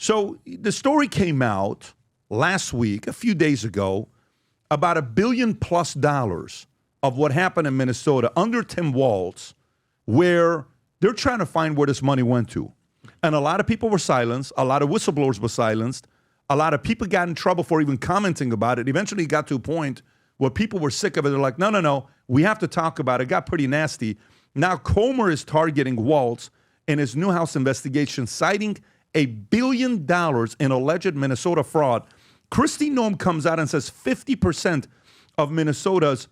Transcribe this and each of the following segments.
So the story came out last week, a few days ago, about $1 billion+ of what happened in Minnesota under Tim Walz, where they're trying to find where this money went to. And a lot of people were silenced. A lot of whistleblowers were silenced. A lot of people got in trouble for even commenting about it. Eventually it got to a point where people were sick of it. They're like, no, we have to talk about it. It got pretty nasty. Now Comer is targeting Walz in his Newhouse investigation, citing $1 billion in alleged Minnesota fraud. Kristi Noem comes out and says 50% of Minnesota's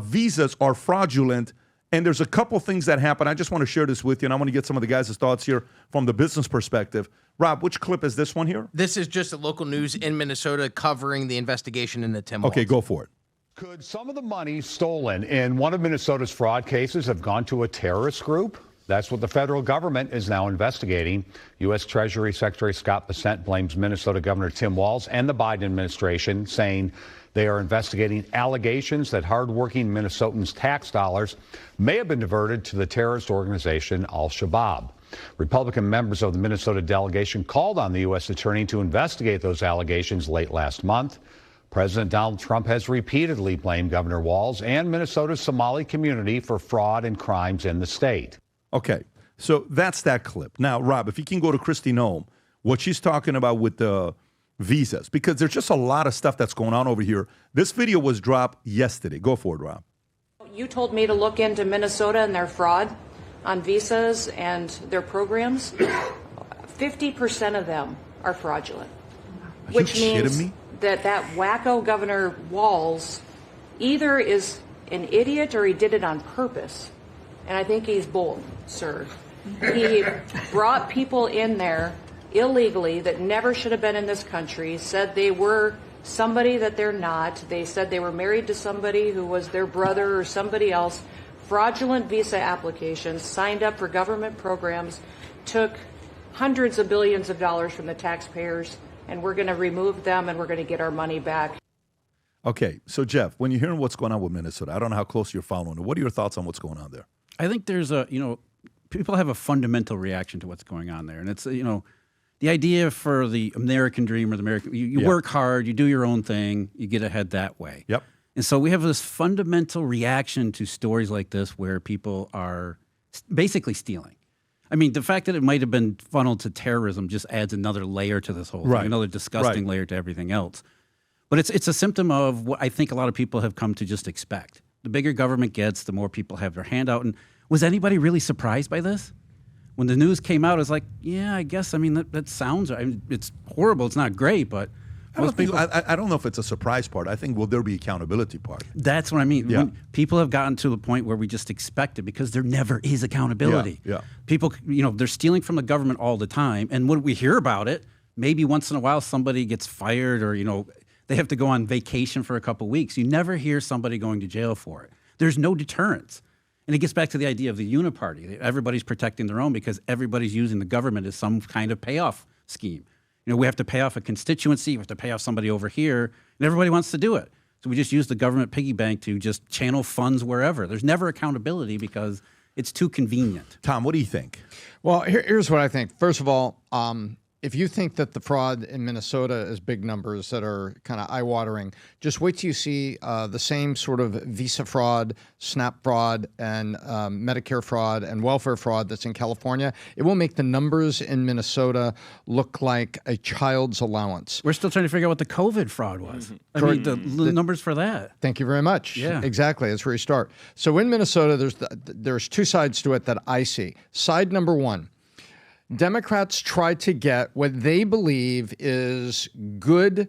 visas are fraudulent. And there's a couple things that happen. I just want to share this with you, and I want to get some of the guys' thoughts here from the business perspective. Rob, which clip is this one here? This is just a local news in Minnesota covering the investigation into Tim Walz. Okay, go for it. Could some of the money stolen in one of Minnesota's fraud cases have gone to a terrorist group? That's what the federal government is now investigating. U.S. Treasury Secretary Scott Bessent blames Minnesota Governor Tim Walz and the Biden administration, saying they are investigating allegations that hardworking Minnesotans' tax dollars may have been diverted to the terrorist organization al-Shabaab. Republican members of the Minnesota delegation called on the U.S. attorney to investigate those allegations late last month. President Donald Trump has repeatedly blamed Governor Walz and Minnesota's Somali community for fraud and crimes in the state. Okay, so that's that clip. Now, Rob, if you can go to Kristi Noem, what she's talking about with the visas, because there's just a lot of stuff that's going on over here. This video was dropped yesterday. Go for it, Rob. You told me to look into Minnesota and their fraud on visas and their programs. 50% of them are fraudulent, which means that wacko Governor Walz either is an idiot or he did it on purpose. And I think he's bold, sir. He brought people in there illegally that never should have been in this country, said they were somebody that they're not. They said they were married to somebody who was their brother or somebody else. Fraudulent visa applications, signed up for government programs, took hundreds of billions of dollars from the taxpayers, and we're going to remove them and we're going to get our money back. Okay, so Jeff, when you're hearing what's going on with Minnesota, I don't know how close you're following it. What are your thoughts on what's going on there? I think there's people have a fundamental reaction to what's going on there. And it's, the idea for the American dream or the American, you work hard, you do your own thing, you get ahead that way. Yep. And so we have this fundamental reaction to stories like this where people are basically stealing. I mean, the fact that it might have been funneled to terrorism just adds another layer to this whole thing, another disgusting layer to everything else. But it's a symptom of what I think a lot of people have come to just expect. The bigger government gets, the more people have their hand out. And was anybody really surprised by this? When the news came out, it was like, yeah, I guess, that sounds, it's horrible, it's not great, but I don't know if it's a surprise part. I think, will there be accountability part? That's what I mean. Yeah. People have gotten to the point where we just expect it because there never is accountability. Yeah. People, they're stealing from the government all the time. And when we hear about it, maybe once in a while somebody gets fired or, they have to go on vacation for a couple weeks. You never hear somebody going to jail for it. There's no deterrence. And it gets back to the idea of the uniparty. Everybody's protecting their own because everybody's using the government as some kind of payoff scheme. We have to pay off a constituency, we have to pay off somebody over here, and everybody wants to do it. So we just use the government piggy bank to just channel funds wherever. There's never accountability because it's too convenient. Tom, what do you think? Well, here's what I think. First of all, if you think that the fraud in Minnesota is big numbers that are kind of eye-watering, just wait till you see the same sort of visa fraud, SNAP fraud, and Medicare fraud and welfare fraud that's in California. It will make the numbers in Minnesota look like a child's allowance. We're still trying to figure out what the COVID fraud was. I mean, the numbers for that. Thank you very much. Yeah. Exactly. That's where you start. So in Minnesota, there's two sides to it that I see. Side number one, Democrats try to get what they believe is good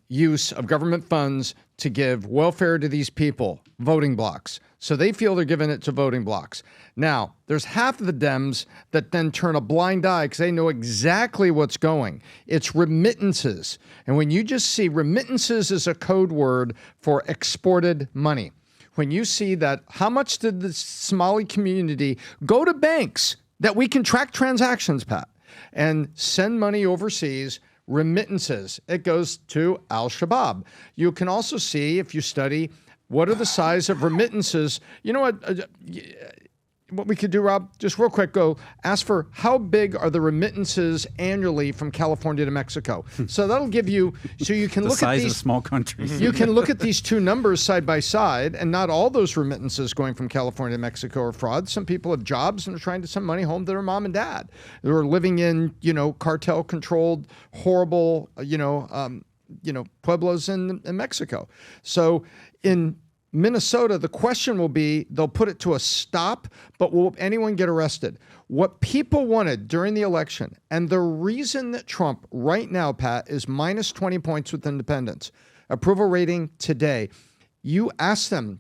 use of government funds to give welfare to these people, voting blocks. So they feel they're giving it to voting blocks. Now, there's half of the Dems that then turn a blind eye because they know exactly what's going. It's remittances. And when you just see remittances as a code word for exported money, when you see that, how much did the Somali community go to banks that we can track transactions, Pat, and send money overseas, remittances. It goes to al-Shabaab. You can also see, if you study, what are the size of remittances. You know what? what we could do, Rob, just real quick, go ask for how big are the remittances annually from California to Mexico. So that'll give you, so you can The look at size these of small countries. You can look at these two numbers side by side, and not all those remittances going from California to Mexico are fraud. Some people have jobs and are trying to send money home to their mom and dad. They're living in, cartel-controlled, horrible, pueblos in Mexico. So in Minnesota, the question will be, they'll put it to a stop, but will anyone get arrested? What people wanted during the election, and the reason that Trump right now, Pat, is minus 20 points with independents, approval rating today, you ask them,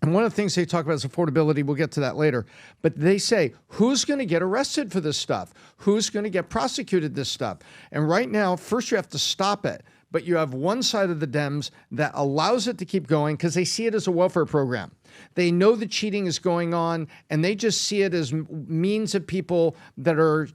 and one of the things they talk about is affordability. We'll get to that later. But they say, who's going to get arrested for this stuff? Who's going to get prosecuted this stuff? And right now, first you have to stop it. But you have one side of the Dems that allows it to keep going because they see it as a welfare program. They know the cheating is going on, and they just see it as means of people that are,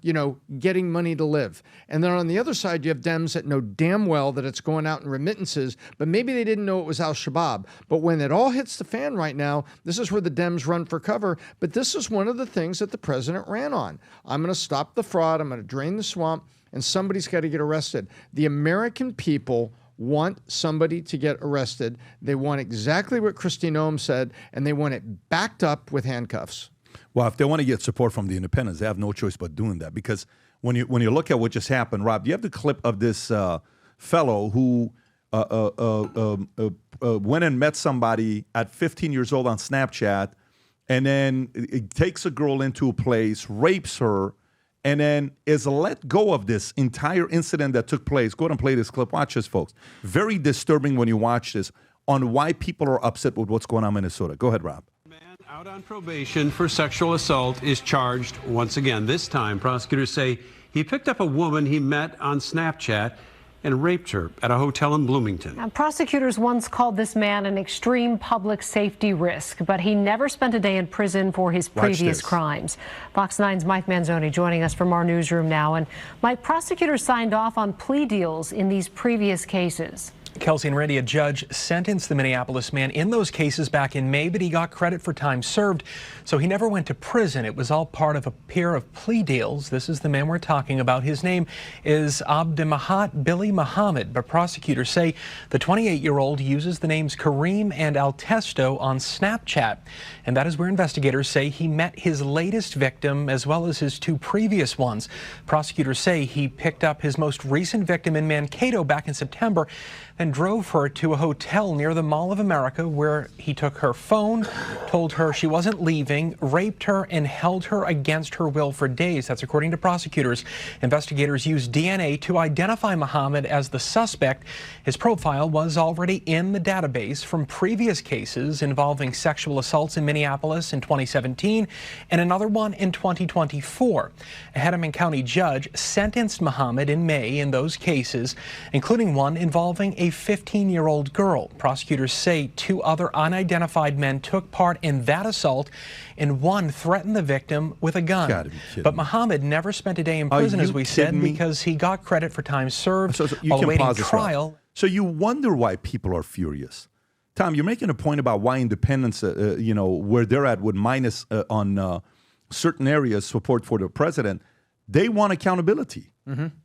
getting money to live. And then on the other side, you have Dems that know damn well that it's going out in remittances, but maybe they didn't know it was al-Shabaab. But when it all hits the fan right now, this is where the Dems run for cover. But this is one of the things that the president ran on. I'm going to stop the fraud. I'm going to drain the swamp. And somebody's got to get arrested. The American people want somebody to get arrested. They want exactly what Kristi Noem said, and they want it backed up with handcuffs. Well, if they want to get support from the independents, they have no choice but doing that. Because when you look at what just happened, Rob, you have the clip of this fellow who went and met somebody at 15 years old on Snapchat, and then it takes a girl into a place, rapes her, and then is let go of this entire incident that took place. Go ahead and play this clip. Watch this, folks. Very disturbing when you watch this on why people are upset with what's going on in Minnesota. Go ahead, Rob. A man out on probation for sexual assault is charged once again. This time, prosecutors say he picked up a woman he met on Snapchat and raped her at a hotel in Bloomington. Now, prosecutors once called this man an extreme public safety risk, but he never spent a day in prison for his previous crimes. Fox 9's Mike Manzoni joining us from our newsroom now. And Mike, prosecutors signed off on plea deals in these previous cases. Kelsey and Randy, a judge sentenced the Minneapolis man in those cases back in May, but he got credit for time served, so he never went to prison. It was all part of a pair of plea deals. This is the man we're talking about. His name is Abdemahat Billy Muhammad, but prosecutors say the 28-year-old uses the names Kareem and Altesto on Snapchat, and that is where investigators say he met his latest victim as well as his two previous ones. Prosecutors say he picked up his most recent victim in Mankato back in September, then drove her to a hotel near the Mall of America where he took her phone, told her she wasn't leaving, raped her, and held her against her will for days. That's according to prosecutors. Investigators used DNA to identify Muhammad as the suspect. His profile was already in the database from previous cases involving sexual assaults in Minneapolis in 2017 and another one in 2024. A Hennepin County judge sentenced Muhammad in May in those cases, including one involving a 15-year-old girl. Prosecutors say two other unidentified men took part in that assault, and one threatened the victim with a gun. But Muhammad never spent a day in prison, as we said, because he got credit for time served while awaiting trial. So you wonder why people are furious. Tom, you're making a point about why independents, where they're at with minus on certain areas support for the president. They want accountability.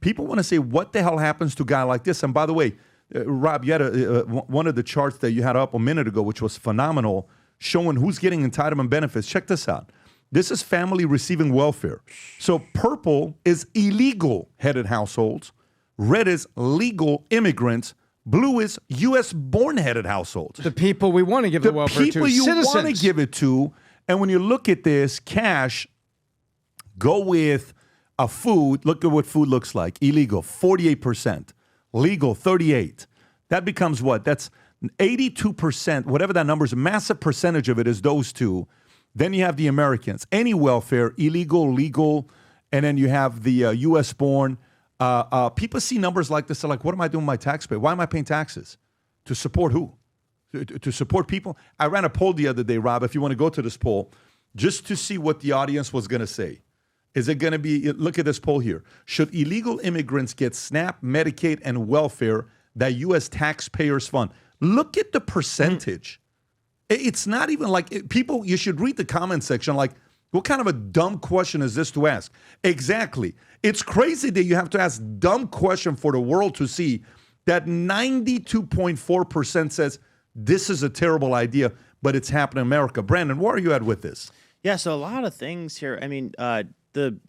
People want to say, what the hell happens to a guy like this? And by the way, Rob, you had one of the charts that you had up a minute ago, which was phenomenal, showing who's getting entitlement benefits. Check this out. This is family receiving welfare. So purple is illegal headed households. Red is legal immigrants. Blue is U.S.-born headed households. The people we want to give the welfare to. The people you want to give it to. And when you look at this, cash, go with a food. Look at what food looks like. Illegal, 48%. Legal, 38. That becomes what? That's 82%, whatever that number is, a massive percentage of it is those two. Then you have the Americans. Any welfare, illegal, legal, and then you have the U.S.-born. People see numbers like this, they're like, what am I doing with my taxpayer? Why am I paying taxes? To support who? To support people? I ran a poll the other day, Rob, if you want to go to this poll, just to see what the audience was going to say. Is it going to be, look at this poll here. Should illegal immigrants get SNAP, Medicaid, and welfare that U.S. taxpayers fund? Look at the percentage. It's not even like people, you should read the comment section like What kind of a dumb question is this to ask? Exactly. It's crazy that you have to ask dumb question for the world to see that 92.4% says this is a terrible idea, but it's happening in America. Brandon, where are you at with this? Yeah, so a lot of things here. I mean, I'm going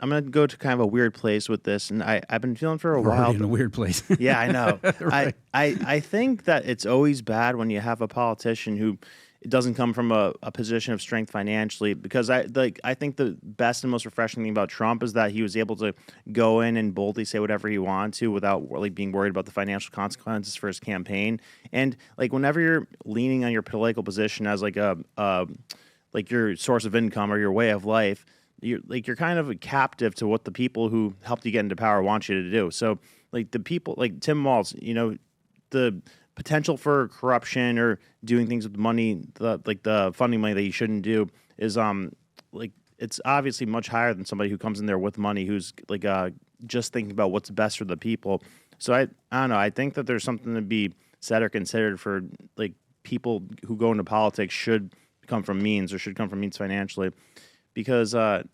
to go to kind of a weird place with this, and I've been feeling for a while. In a weird place. Yeah, I know. Right. I think that it's always bad when you have a politician who doesn't come from a position of strength financially, because I think the best and most refreshing thing about Trump is that he was able to go in and boldly say whatever he wanted to without really being worried about the financial consequences for his campaign. And like whenever you're leaning on your political position as like like your source of income or your way of life, you're kind of a captive to what the people who helped you get into power want you to do. So like the people like Tim Walz, the potential for corruption or doing things with money, the funding money that you shouldn't do is it's obviously much higher than somebody who comes in there with money who's just thinking about what's best for the people. So I don't know. I think that there's something to be said or considered for like people who go into politics should come from means financially, because I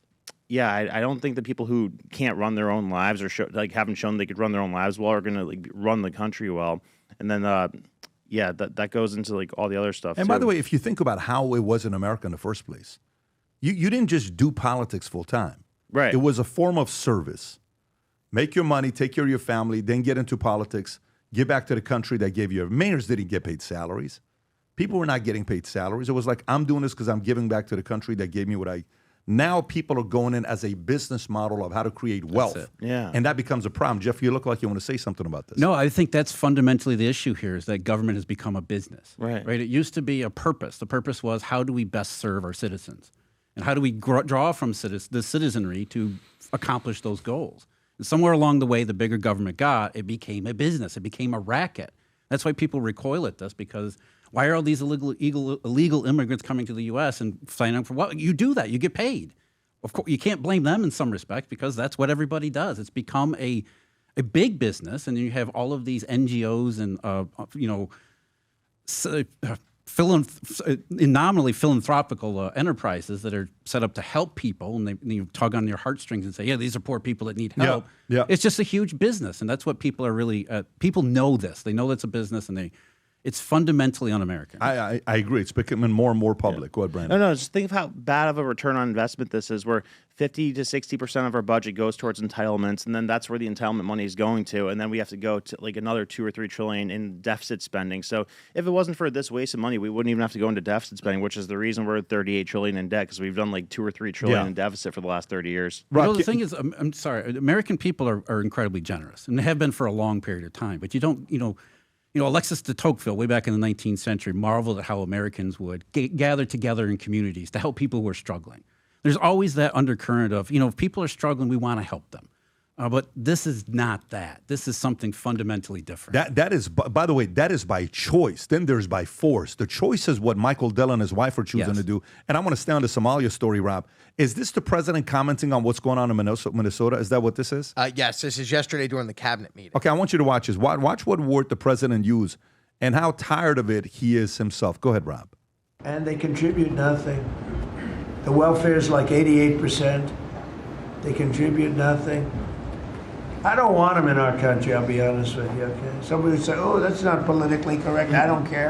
don't think the people who can't run their own lives or haven't shown they could run their own lives well are going to run the country well. And then, that goes into like all the other stuff. And too. by the way, if you think about how it was in America in the first place, you didn't just do politics full time. Right. It was a form of service. Make your money, take care of your family, then get into politics, give back to the country that gave you. Mayors didn't get paid salaries. People were not getting paid salaries. It was like, I'm doing this because I'm giving back to the country that gave me what I. Now people are going in as a business model of how to create wealth. Yeah. And that becomes a problem. Jeff, you look like you want to say something about this. No, I think that's fundamentally the issue here is that government has become a business. Right. It used to be a purpose. The purpose was how do we best serve our citizens? And how do we draw from the citizenry to accomplish those goals? And somewhere along the way, the bigger government got, it became a business. It became a racket. That's why people recoil at this, because why are all these illegal immigrants coming to the U.S. and signing up for what? You do that. You get paid. Of course, you can't blame them in some respects because that's what everybody does. It's become a big business, and you have all of these NGOs and nominally philanthropical enterprises that are set up to help people, and they tug on your heartstrings and say, yeah, these are poor people that need help. Yeah. It's just a huge business, and that's what people are really people know this. They know that's a business, and it's fundamentally un-American. I agree. It's becoming more and more public. Go ahead, Brandon. No, just think of how bad of a return on investment this is, where 50 to 60% of our budget goes towards entitlements, and then that's where the entitlement money is going to, and then we have to go to like another 2 or 3 trillion in deficit spending. So if it wasn't for this waste of money, we wouldn't even have to go into deficit spending, which is the reason we're at 38 trillion in debt, because we've done like 2 or 3 trillion in deficit for the last 30 years. The thing is, I'm sorry, American people are incredibly generous, and they have been for a long period of time, but you don't, Alexis de Tocqueville, way back in the 19th century, marveled at how Americans would gather together in communities to help people who are struggling. There's always that undercurrent of, if people are struggling, we want to help them. But this is not that. This is something fundamentally different. That is, by the way, that is by choice. Then there's by force. The choice is what Michael Dell and his wife are choosing to do. And I want to stay on the Somalia story, Rob. Is this the president commenting on what's going on in Minnesota? Is that what this is? Yes, this is yesterday during the cabinet meeting. Okay, I want you to watch this. Watch what word the president used and how tired of it he is himself. Go ahead, Rob. And they contribute nothing. The welfare is like 88%. They contribute nothing. I don't want them in our country, I'll be honest with you, okay? Somebody would say, oh, that's not politically correct. I don't care.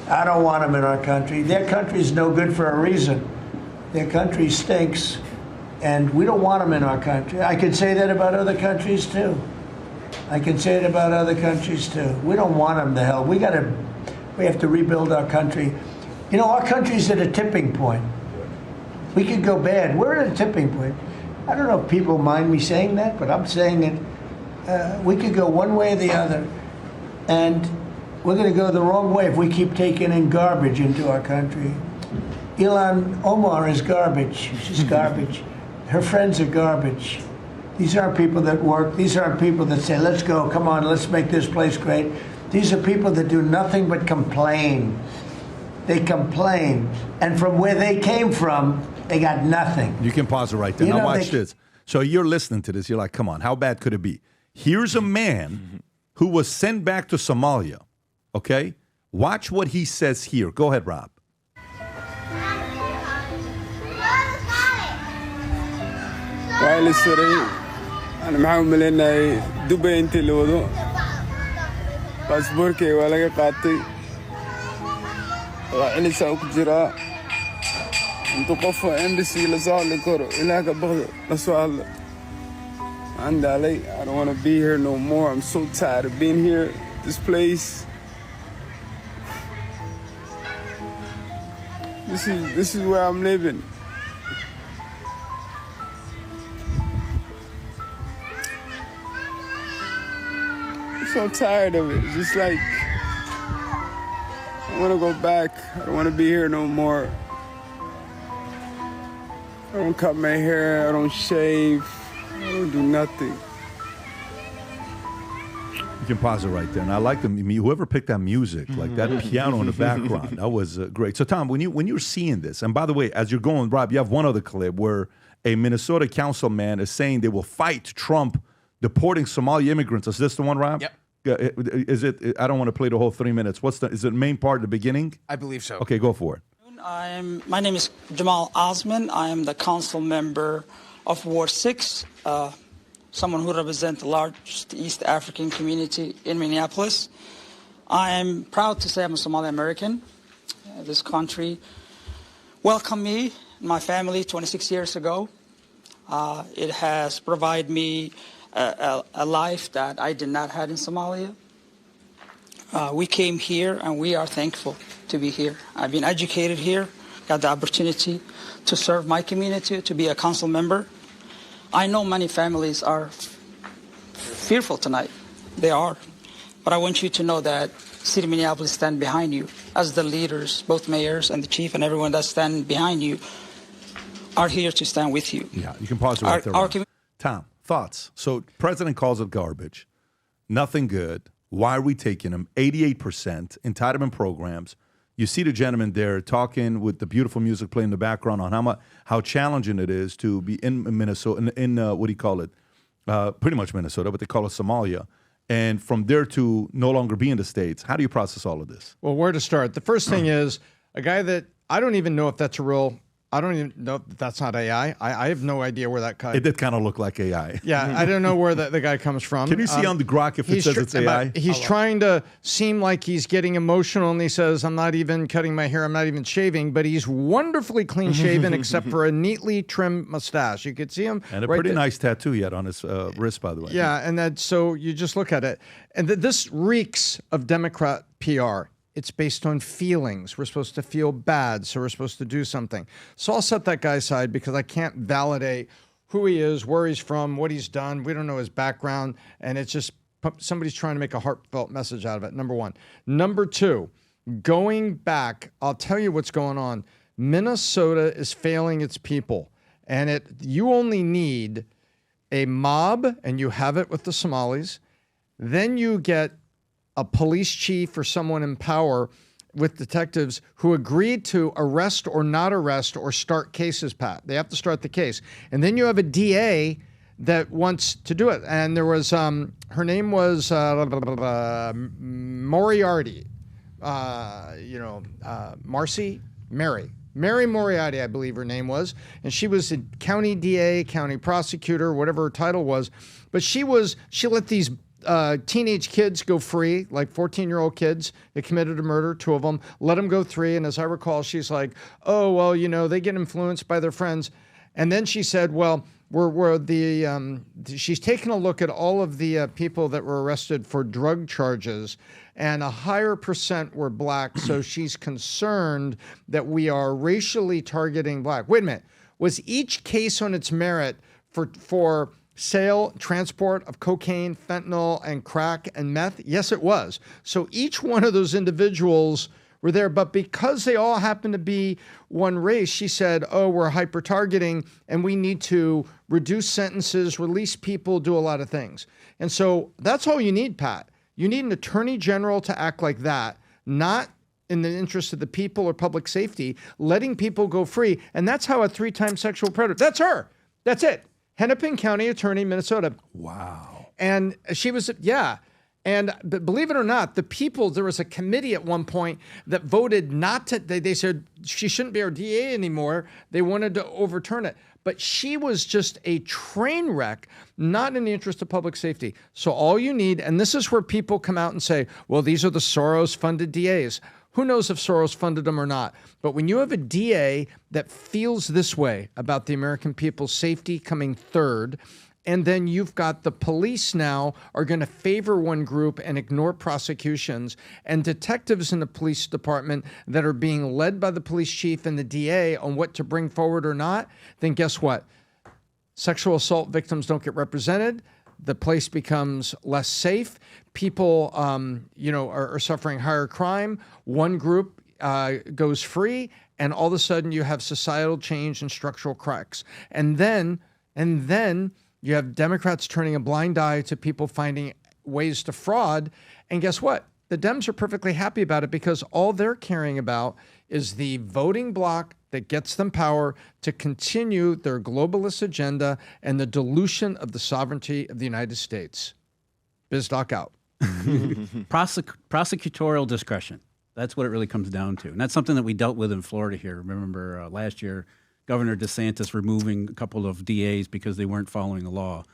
I don't want them in our country. Their country's no good for a reason. Their country stinks, and we don't want them in our country. I could say that about other countries, too. I can say it about other countries, too. We don't want them to hell. We have to rebuild our country. Our country's at a tipping point. We could go bad. We're at a tipping point. I don't know if people mind me saying that, but I'm saying it. We could go one way or the other, and we're going to go the wrong way if we keep taking in garbage into our country. Ilhan Omar is garbage. She's garbage. Her friends are garbage. These aren't people that work. These aren't people that say, let's go, come on, let's make this place great. These are people that do nothing but complain. They complain. And from where they came from, they got nothing. You can pause it right there. Now watch this. So you're listening to this. You're like, come on, how bad could it be? Here's a man who was sent back to Somalia, okay? Watch what he says here. Go ahead, Rob. waa la siray ana maxaa u maleynaayay Dubai intii la wado baasaboorkayga waa laga qaatay waa celisaa ku jiraa intuu qof embassy la soo hadli karo ilaa ka baqdo la soo hadlo I'm Dali. I don't want to be here no more. I'm so tired of being here, this place. This is where I'm living. I'm so tired of it. It's just like I want to go back. I don't want to be here no more. I don't cut my hair. I don't shave. I don't do nothing. You can pause it right there. And I like whoever picked that music, like that piano in the background, that was great. So Tom, when you're seeing this, and by the way, as you're going, Rob, you have one other clip where a Minnesota councilman is saying they will fight Trump deporting Somali immigrants. Is this the one, Rob? Yep. Is it? I don't want to play the whole 3 minutes. Is it the main part at the beginning? I believe so. Okay, go for it. My name is Jamal Osman. I am the council member of Ward 6, someone who represents the largest East African community in Minneapolis. I am proud to say I'm a Somali American. This country welcomed me and my family 26 years ago. It has provided me a life that I did not have in Somalia. We came here and we are thankful to be here. I've been educated here, got the opportunity to serve my community, to be a council member. I know many families are fearful tonight. They are. But I want you to know that City of Minneapolis stand behind you as the leaders, both mayors and the chief and everyone that stand behind you are here to stand with you. Yeah, you can pause it right there. Tom, thoughts? So president calls it garbage. Nothing good. Why are we taking them? 88% entitlement programs. You see the gentleman there talking with the beautiful music playing in the background on how challenging it is to be in Minnesota, in what do you call it? Pretty much Minnesota, but they call it Somalia. And from there to no longer be in the States. How do you process all of this? Well, where to start? The first thing is a guy that I don't even know if that's a real. I don't even know if that's not AI. I have no idea where that guy. It did kind of look like AI. Yeah, I don't know where the guy comes from. Can you see on the grok if it says it's AI? He's trying to seem like he's getting emotional, and he says, "I'm not even cutting my hair. I'm not even shaving." But he's wonderfully clean shaven, except for a neatly trimmed mustache. You could see him. And a pretty nice tattoo he had on his wrist, by the way. Yeah, and that. So you just look at it, and this reeks of Democrat PR. It's based on feelings. We're supposed to feel bad, so we're supposed to do something. So I'll set that guy aside because I can't validate who he is, where he's from, what he's done. We don't know his background, and it's just somebody's trying to make a heartfelt message out of it, number one. Number two, going back, I'll tell you what's going on. Minnesota is failing its people, and you only need a mob, and you have it with the Somalis. Then you get a police chief or someone in power with detectives who agreed to arrest or not arrest or start cases, Pat. They have to start the case. And then you have a DA that wants to do it. And there was, her name was Moriarty. Mary Moriarty, I believe her name was. And she was a county DA, county prosecutor, whatever her title was. But she let these teenage kids go free, like 14-year-old kids that committed a murder, 2 of them, let them go free. And as I recall, she's like, oh, well, they get influenced by their friends. And then she said, well, she's taken a look at all of the people that were arrested for drug charges, and a higher percent were black. So she's concerned that we are racially targeting black. Wait a minute. Was each case on its merit for sale, transport of cocaine, fentanyl, and crack and meth? Yes, it was. So each one of those individuals were there, but because they all happen to be one race, she said, oh, we're hyper-targeting, and we need to reduce sentences, release people, do a lot of things. And so that's all you need, Pat. You need an attorney general to act like that, not in the interest of the people or public safety, letting people go free. And that's how a 3-time sexual predator, that's her. That's it. Hennepin County Attorney, Minnesota. Wow. And she was, yeah. And believe it or not, there was a committee at one point that voted not to, they said she shouldn't be our DA anymore. They wanted to overturn it. but she was just a train wreck, not in the interest of public safety. So all you need, and this is where people come out and say, well, these are the Soros-funded DAs. Who knows if Soros funded them or not? But when you have a DA that feels this way about the American people's safety coming third, and then you've got the police now are going to favor one group and ignore prosecutions, and detectives in the police department that are being led by the police chief and the DA on what to bring forward or not, then guess what? Sexual assault victims don't get represented. The place becomes less safe. People, are suffering higher crime. One group goes free, and all of a sudden you have societal change and structural cracks. And then you have Democrats turning a blind eye to people finding ways to fraud. And guess what? The Dems are perfectly happy about it because all they're caring about is the voting bloc that gets them power to continue their globalist agenda and the dilution of the sovereignty of the United States. BizDoc out. Prosecutorial discretion. That's what it really comes down to. And that's something that we dealt with in Florida here. Remember last year, Governor DeSantis removing a couple of DAs because they weren't following the law.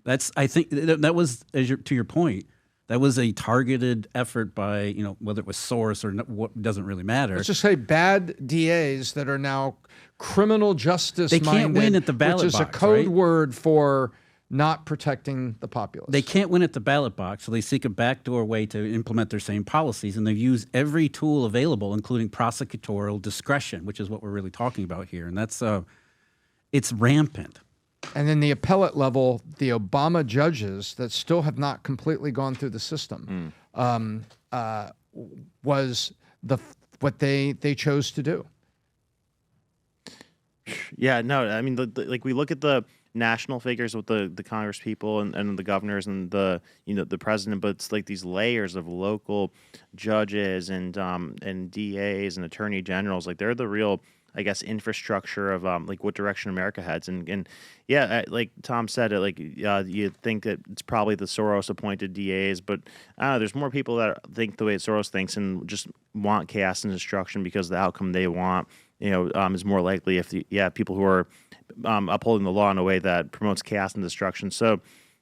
I think that was, to your point, that was a targeted effort by, whether it was Soros or what, doesn't really matter. Let's just say bad DAs that are now criminal justice minded. They can't win at the ballot box, which is box, a code right? word for not protecting the populace. They can't win at the ballot box, so they seek a backdoor way to implement their same policies, and they've used every tool available, including prosecutorial discretion, which is what we're really talking about here, and that's it's rampant. And then the appellate level, the Obama judges that still have not completely gone through the system was what they chose to do. Yeah, no, I mean, like we look at the national figures with the Congress people and the governors and the president, but it's like these layers of local judges and DAs and attorney generals, like they're the real, I guess, infrastructure of like what direction America heads. And yeah, like Tom said, you think that it's probably the Soros appointed DAs, but there's more people that think the way Soros thinks and just want chaos and destruction because the outcome they want, is more likely if people who are upholding the law in a way that promotes chaos and destruction. So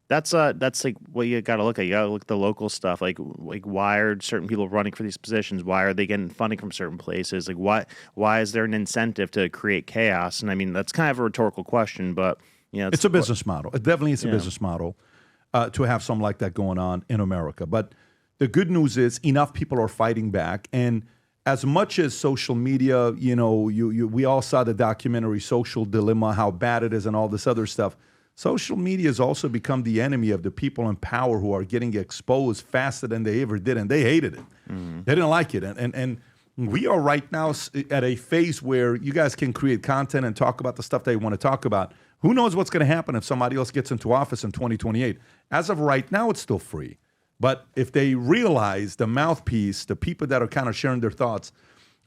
that's like what you got to look at. You got to look at the local stuff. Like why are certain people running for these positions? Why are they getting funding from certain places? Like why is there an incentive to create chaos? And I mean, that's kind of a rhetorical question, but it's a business model. It definitely is a business model to have something like that going on in America. But the good news is enough people are fighting back. And as much as social media, we all saw the documentary Social Dilemma, how bad it is and all this other stuff. Social media has also become the enemy of the people in power who are getting exposed faster than they ever did, and they hated it. Mm-hmm. They didn't like it. And we are right now at a phase where you guys can create content and talk about the stuff that you want to talk about. Who knows what's going to happen if somebody else gets into office in 2028? As of right now, it's still free. But if they realize the mouthpiece, the people that are kind of sharing their thoughts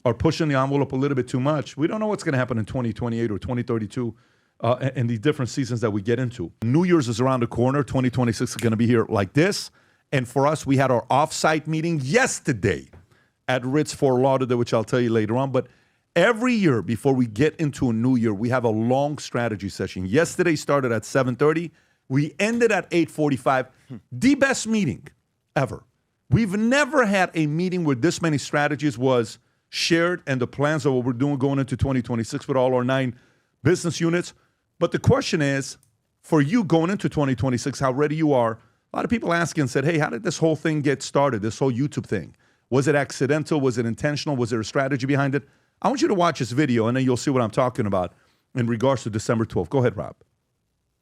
are pushing the envelope a little bit too much, we don't know what's going to happen in 2028 or 2032 and these different seasons that we get into. New Year's is around the corner. 2026 is going to be here like this. And for us, we had our off-site meeting yesterday at Ritz Fort Lauderdale, which I'll tell you later on. But every year before we get into a new year, we have a long strategy session. Yesterday started at 7:30. We ended at 8:45. The best meeting ever. We've never had a meeting where this many strategies was shared and the plans of what we're doing going into 2026 with all our 9 business units. But the question is, for you going into 2026, how ready you are. A lot of people asking and said, hey, how did this whole thing get started, this whole YouTube thing? Was it accidental? Was it intentional? Was there a strategy behind it? I want you to watch this video, and then you'll see what I'm talking about in regards to December 12th. Go ahead, Rob.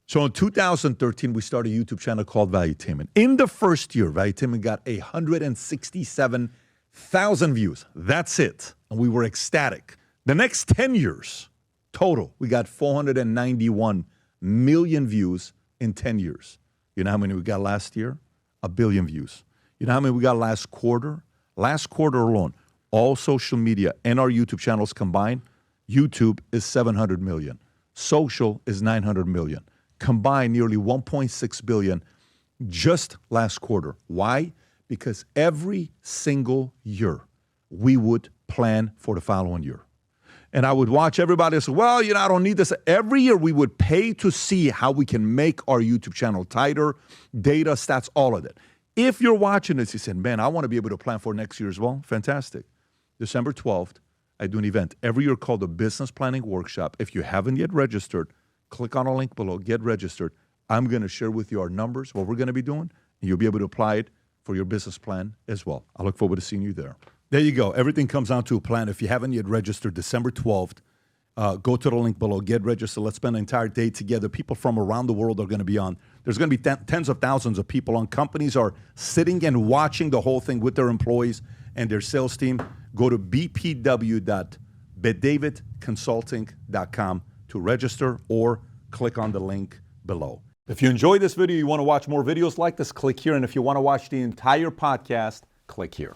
So in 2013, we started a YouTube channel called Valuetainment. In the first year, Valuetainment got 167,000 views. That's it. And we were ecstatic. The next 10 years, total, we got 491 million views in 10 years. You know how many we got last year? 1 billion views. You know how many we got last quarter? Last quarter alone, all social media and our YouTube channels combined, YouTube is 700 million. Social is 900 million. Combined nearly 1.6 billion just last quarter. Why? Because every single year we would plan for the following year. And I would watch everybody say, well, I don't need this. Every year we would pay to see how we can make our YouTube channel tighter, data, stats, all of it. If you're watching this, you said, man, I want to be able to plan for next year as well. Fantastic. December 12th, I do an event every year called the Business Planning Workshop. If you haven't yet registered, click on a link below, get registered. I'm going to share with you our numbers, what we're going to be doing, and you'll be able to apply it for your business plan as well. I look forward to seeing you there. There you go. Everything comes down to a plan. If you haven't yet registered, December 12th, go to the link below, get registered. Let's spend an entire day together. People from around the world are going to be on. There's going to be tens of thousands of people on. Companies are sitting and watching the whole thing with their employees and their sales team. Go to bpw.bedavidconsulting.com to register or click on the link below. If you enjoyed this video, you want to watch more videos like this, click here. And if you want to watch the entire podcast, click here.